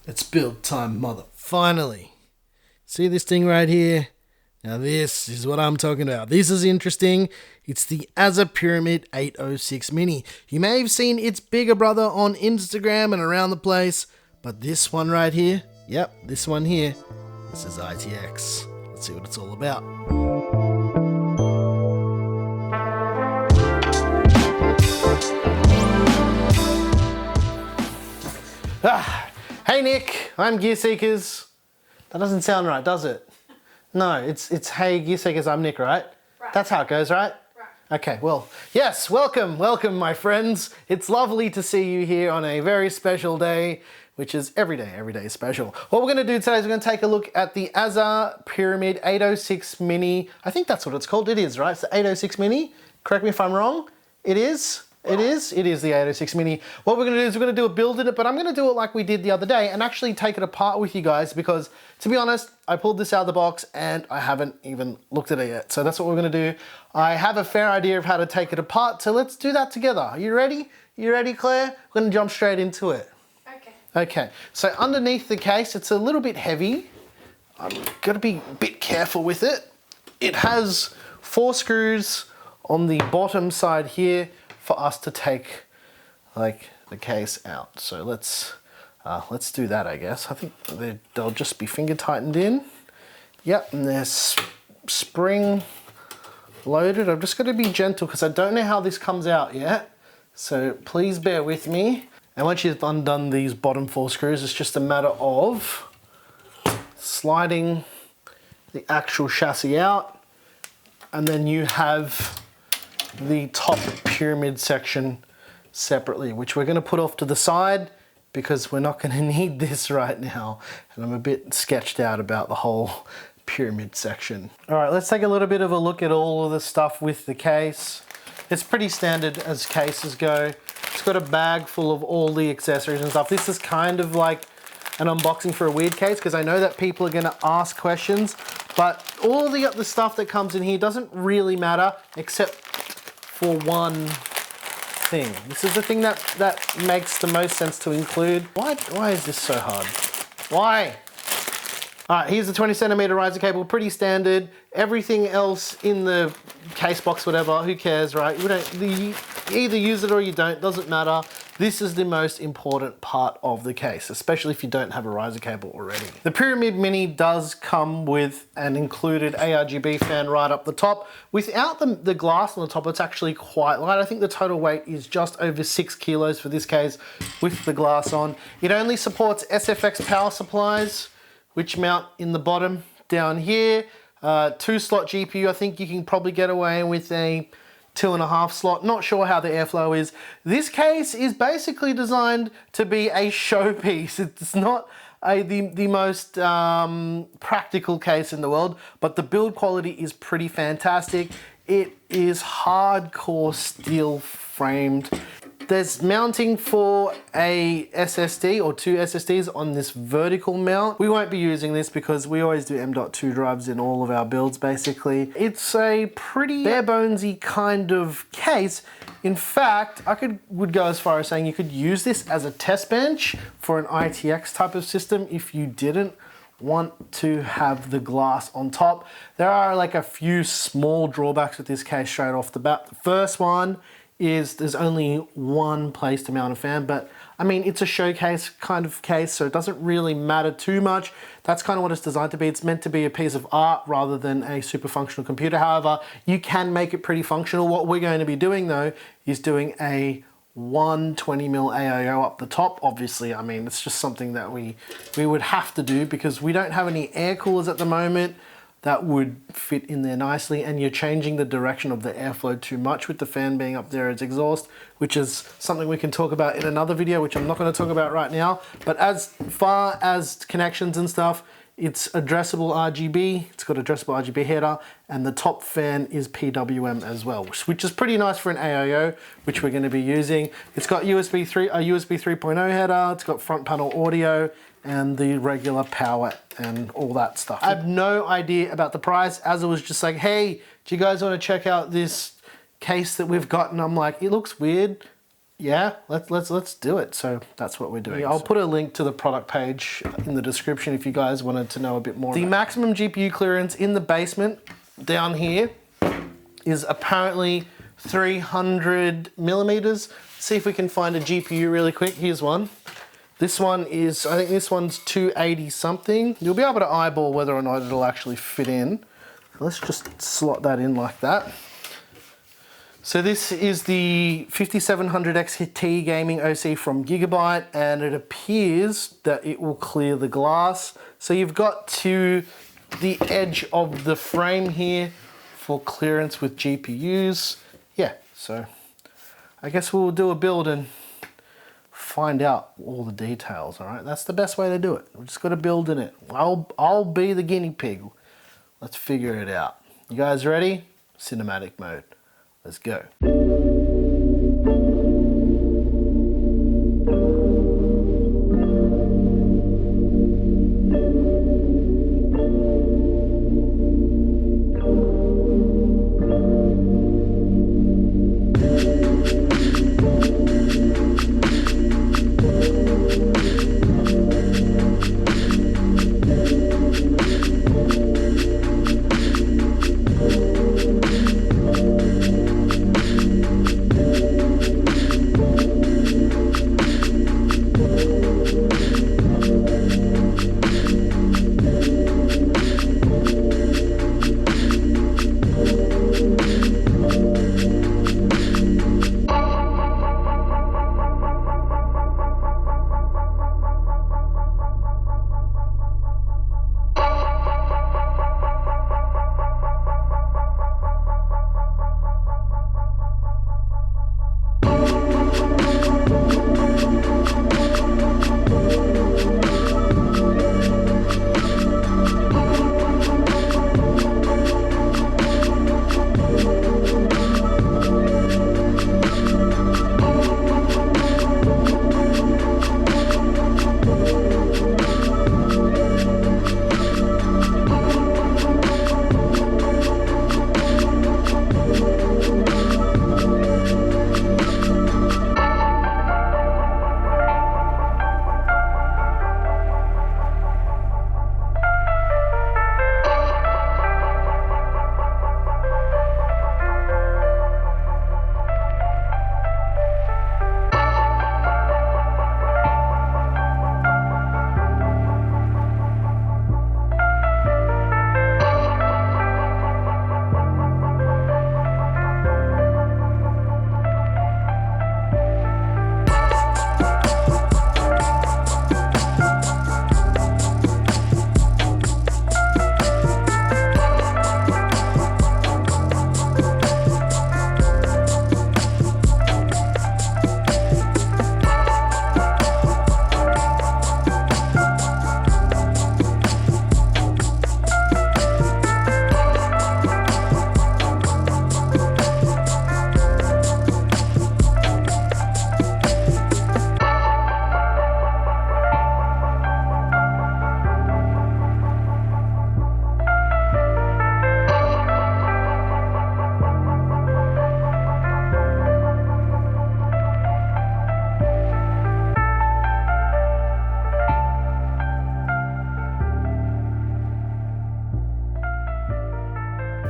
It's build time, mother. Finally. See this thing right here? Now this is what I'm talking about. This is interesting. It's the AZZA Pyramid 806 Mini. You may have seen its bigger brother on Instagram and around the place, but this one right here, yep, this one here, this is ITX. Let's see what it's all about. Hey Nick, I'm Gear Seekers. That doesn't sound right, does it? No, it's hey Gear Seekers, I'm Nick, right? That's how it goes, right? Okay, well, yes, welcome my friends. It's lovely to see you here on a very special day, which is every day is special. What we're gonna do today is we're gonna take a look at the AZZA Pyramid 806 Mini. I think that's what it's called. It is, right? It's the 806 Mini. Correct me if I'm wrong. It is? It is the 806 Mini. What we're gonna do is we're gonna do a build in it, but I'm gonna do it like we did the other day and actually take it apart with you guys because, to be honest, I pulled this out of the box and I haven't even looked at it yet. So that's what we're gonna do. I have a fair idea of how to take it apart, so let's do that together. Are you ready? You ready, Claire? We're gonna jump straight into it. Okay, so underneath the case, it's a little bit heavy. I'm gonna be a bit careful with it. It has 4 screws on the bottom side here for us to take like the case out. So let's do that, I guess. I think they'll just be finger tightened in. Yep, and they're spring loaded. I'm just gonna be gentle because I don't know how this comes out yet. So please bear with me. And once you've undone these bottom 4 screws, it's just a matter of sliding the actual chassis out, and then you have the top pyramid section separately, which we're going to put off to the side because we're not going to need this right now. And I'm a bit sketched out about the whole pyramid section. All right, let's take a little bit of a look at all of the stuff with the case. It's pretty standard as cases go. It's got a bag full of all the accessories and stuff. This is kind of like an unboxing for a weird case because I know that people are going to ask questions, but all the stuff that comes in here doesn't really matter except for one thing. This is the thing that makes the most sense to include. Why is this so hard? Why? All right, here's the 20cm Ryzen cable, pretty standard. Everything else in the case box, whatever, who cares, right? You either use it or you don't, doesn't matter. This is the most important part of the case, especially if you don't have a Ryzen cable already. The Pyramid Mini does come with an included ARGB fan right up the top. Without the glass on the top, it's actually quite light. I think the total weight is just over 6 kilos for this case with the glass on. It only supports SFX power supplies, which mount in the bottom down here. 2-slot GPU, I think you can probably get away with a 2.5 slot. Not sure how the airflow is. This case is basically designed to be a showpiece. It's not the most practical case in the world, but the build quality is pretty fantastic. It is hardcore steel framed. There's mounting for a SSD or 2 SSDs on this vertical mount. We won't be using this because we always do M.2 drives in all of our builds basically. It's a pretty bare bonesy kind of case. In fact, I would go as far as saying you could use this as a test bench for an ITX type of system if you didn't want to have the glass on top. There are like a few small drawbacks with this case straight off the bat. The first one is there's only one place to mount a fan, but I mean, it's a showcase kind of case, so it doesn't really matter too much. That's kind of what it's designed to be. It's meant to be a piece of art rather than a super functional computer. However, you can make it pretty functional. What we're going to be doing though is doing a 120mm AIO up the top. Obviously, I mean, it's just something that we would have to do because we don't have any air coolers at the moment that would fit in there nicely, and you're changing the direction of the airflow too much with the fan being up there as exhaust, which is something we can talk about in another video, which I'm not going to talk about right now. But as far as connections and stuff, it's addressable RGB, it's got addressable RGB header, and the top fan is PWM as well, which is pretty nice for an AIO, which we're going to be using. It's got USB 3.0 header, it's got front panel audio, and the regular power and all that stuff. I have no idea about the price. AZZA was just like, hey, do you guys want to check out this case that we've got? And I'm like, it looks weird. yeah, let's do it. So that's what we're doing. Yeah, I'll put a link to the product page in the description if you guys wanted to know a bit more. The maximum GPU clearance in the basement down here is apparently 300 millimeters. See if we can find a GPU really quick. Here's one. This one is, I think this one's 280 something. You'll be able to eyeball whether or not it'll actually fit in. Let's just slot that in like that. So this is the 5700 XT gaming OC from Gigabyte, and it appears that it will clear the glass. So you've got to the edge of the frame here for clearance with GPUs. Yeah, so I guess we'll do a build and find out all the details, all right? That's the best way to do it. We're just gonna build in it. I'll be the guinea pig. Let's figure it out. You guys ready? Cinematic mode. Let's go.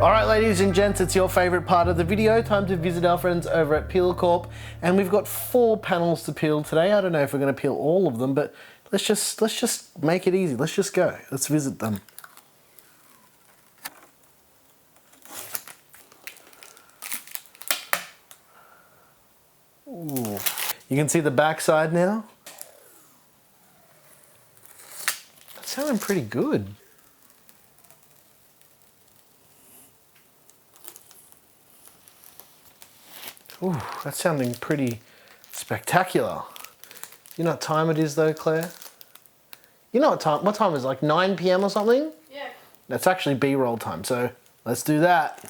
All right, ladies and gents, it's your favorite part of the video. Time to visit our friends over at Corp, and we've got 4 panels to peel today. I don't know if we're going to peel all of them, but let's just make it easy. Let's just go. Let's visit them. Ooh. You can see the back side now. That's sounding pretty good. Ooh, that's sounding pretty spectacular. You know what time it is though, Claire? You know what time is it, like 9 PM or something? Yeah. That's actually B-roll time, so let's do that.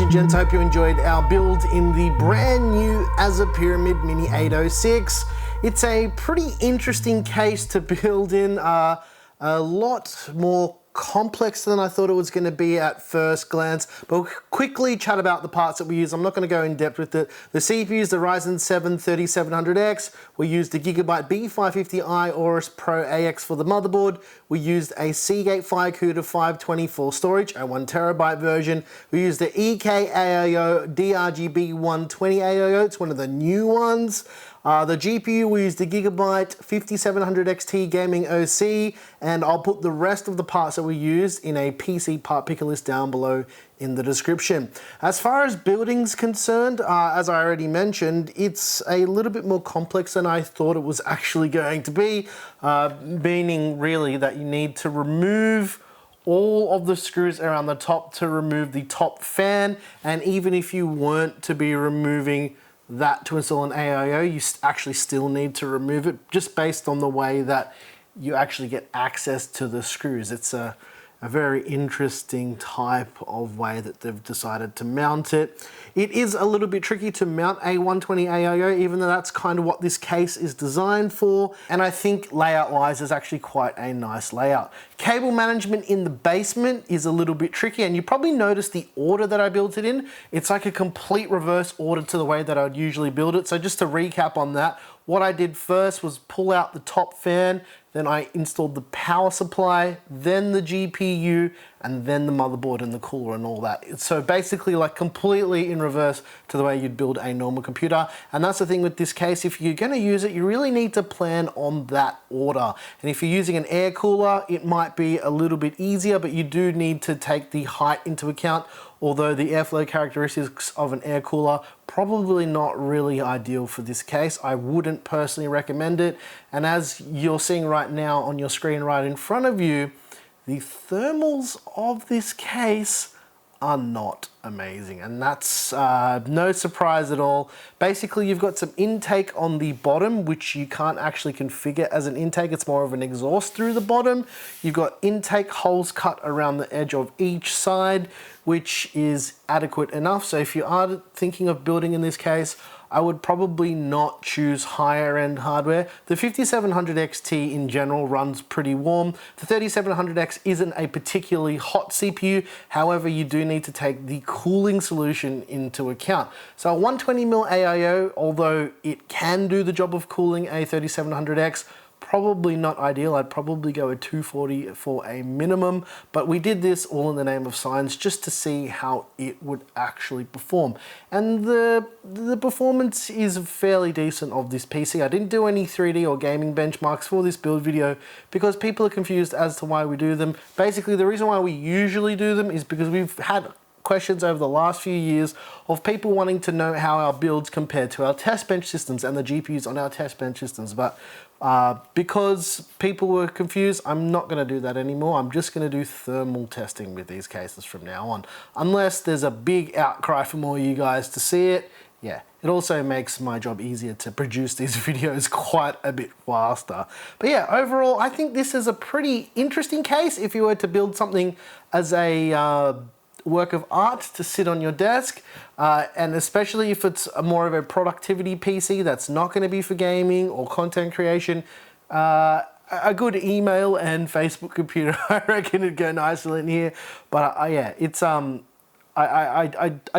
gents, I hope you enjoyed our build in the brand new AZZA Pyramid Mini 806. It's a pretty interesting case to build in, a lot more complex than I thought it was going to be at first glance, but we'll quickly chat about the parts that we use. I'm not going to go in depth with it. The CPU is the Ryzen 7 3700X. We used the Gigabyte B550i AORUS Pro AX for the motherboard. We used a Seagate FireCuda 524 storage, a 1TB version. We used the EK AIO DRGB 120 AIO. It's one of the new ones. The GPU, we used the Gigabyte 5700 XT Gaming OC, and I'll put the rest of the parts that we used in a PC part picker list down below in the description. As far as building's concerned, as I already mentioned, it's a little bit more complex than I thought it was actually going to be, meaning really that you need to remove all of the screws around the top to remove the top fan, and even if you weren't to be removing that to install an AIO, you actually still need to remove it just based on the way that you actually get access to the screws. It's a very interesting type of way that they've decided to mount it. It is a little bit tricky to mount a 120 AIO, even though that's kind of what this case is designed for. And I think layout-wise is actually quite a nice layout. Cable management in the basement is a little bit tricky, and you probably noticed the order that I built it in. It's like a complete reverse order to the way that I would usually build it. So just to recap on that, what I did first was pull out the top fan, then I installed the power supply, then the GPU, and then the motherboard and the cooler and all that. So basically like completely in reverse to the way you'd build a normal computer. And that's the thing with this case, if you're gonna use it, you really need to plan on that order. And if you're using an air cooler, it might be a little bit easier, but you do need to take the height into account. Although the airflow characteristics of an air cooler probably not really ideal for this case. I wouldn't personally recommend it. And as you're seeing right now on your screen right in front of you, the thermals of this case are not amazing, and that's no surprise at all. Basically, you've got some intake on the bottom, which you can't actually configure as an intake. It's more of an exhaust through the bottom. You've got intake holes cut around the edge of each side, which is adequate enough. So if you are thinking of building in this case, I would probably not choose higher end hardware. The 5700 XT in general runs pretty warm. The 3700X isn't a particularly hot CPU. However, you do need to take the cooling solution into account. So a 120mm AIO, although it can do the job of cooling a 3700X, probably not ideal. I'd probably go a 240 for a minimum, but we did this all in the name of science just to see how it would actually perform. And the performance is fairly decent of this PC. I didn't do any 3D or gaming benchmarks for this build video because people are confused as to why we do them. Basically, the reason why we usually do them is because we've had questions over the last few years of people wanting to know how our builds compare to our test bench systems and the GPUs on our test bench systems. But because people were confused, I'm not going to do that anymore. I'm just going to do thermal testing with these cases from now on. Unless there's a big outcry for more of you guys to see it. Yeah, it also makes my job easier to produce these videos quite a bit faster. But yeah, overall, I think this is a pretty interesting case if you were to build something as a work of art to sit on your desk, and especially if it's more of a productivity PC that's not going to be for gaming or content creation. A good email and Facebook computer, I reckon it'd go nicely in here. But yeah, it's I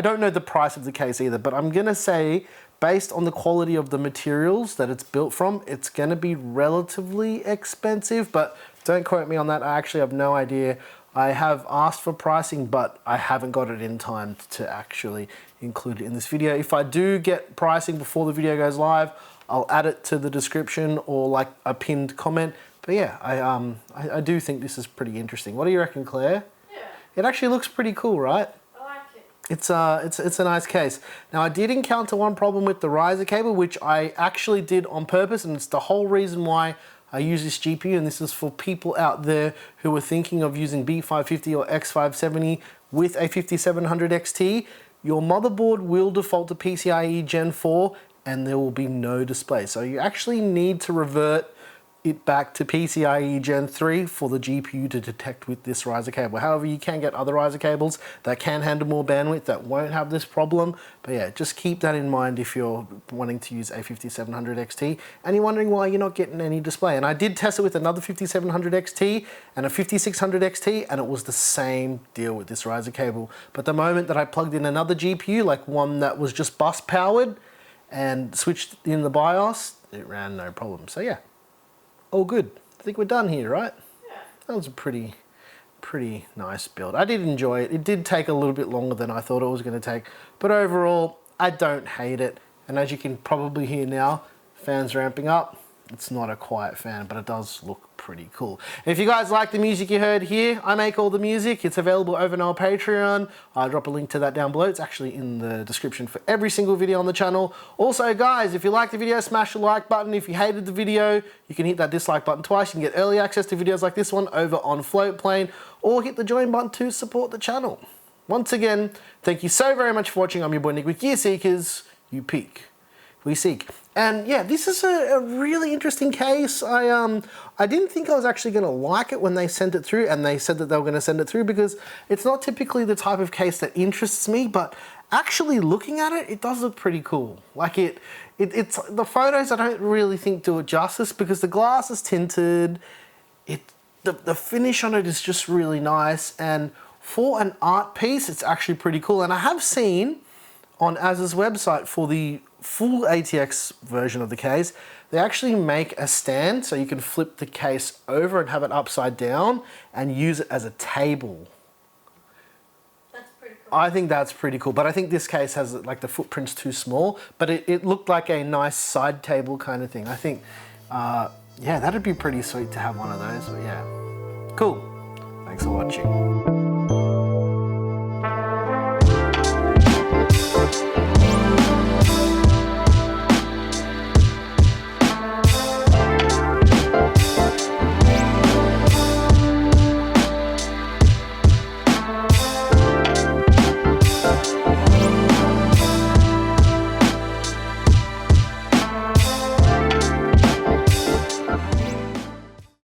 don't know the price of the case either, but I'm gonna say based on the quality of the materials that it's built from, it's gonna be relatively expensive, but don't quote me on that. I actually have no idea. I have asked for pricing, but I haven't got it in time to actually include it in this video. If I do get pricing before the video goes live, I'll add it to the description or like a pinned comment. But yeah, I do think this is pretty interesting. What do you reckon, Claire? Yeah. It actually looks pretty cool, right? I like it. It's a nice case. Now I did encounter one problem with the riser cable, which I actually did on purpose, and it's the whole reason why I use this GPU, and this is for people out there who are thinking of using B550 or X570 with a 5700 XT. Your motherboard will default to PCIe Gen 4 and there will be no display. So you actually need to revert it back to PCIe Gen 3 for the GPU to detect with this riser cable. However, you can get other riser cables that can handle more bandwidth that won't have this problem. But yeah, just keep that in mind if you're wanting to use a 5700 XT and you're wondering why you're not getting any display. And I did test it with another 5700 XT and a 5600 XT, and it was the same deal with this riser cable. But the moment that I plugged in another GPU, like one that was just bus powered and switched in the BIOS, it ran no problem. So yeah. All good. I think we're done here, right? Yeah. That was a pretty nice build. I did enjoy it. It did take a little bit longer than I thought it was going to take, but overall, I don't hate it. And as you can probably hear now, fans ramping up. It's not a quiet fan, but it does look pretty cool. If you guys like the music you heard here, I make all the music. It's available over on our Patreon. I'll drop a link to that down below. It's actually in the description for every single video on the channel. Also, guys, if you liked the video, smash the like button. If you hated the video, you can hit that dislike button twice. You can get early access to videos like this one over on Floatplane, or hit the join button to support the channel. Once again, thank you so very much for watching. I'm your boy Nick with Gear Seekers. You peak, we seek. And yeah, this is a really interesting case. I didn't think I was actually going to like it when they sent it through, and they said that they were going to send it through, because it's not typically the type of case that interests me, but actually looking at it, it does look pretty cool. Like it's the photos I don't really think do it justice, because the glass is tinted. The finish on it is just really nice, and for an art piece, it's actually pretty cool. And I have seen on AZZA's website for the full ATX version of the case, they actually make a stand so you can flip the case over and have it upside down and use it as a table. That's pretty cool. I think that's pretty cool, but I think this case has, like, the footprint's too small, but it looked like a nice side table kind of thing. I think, yeah, that'd be pretty sweet to have one of those, but yeah. Cool. Thanks for watching.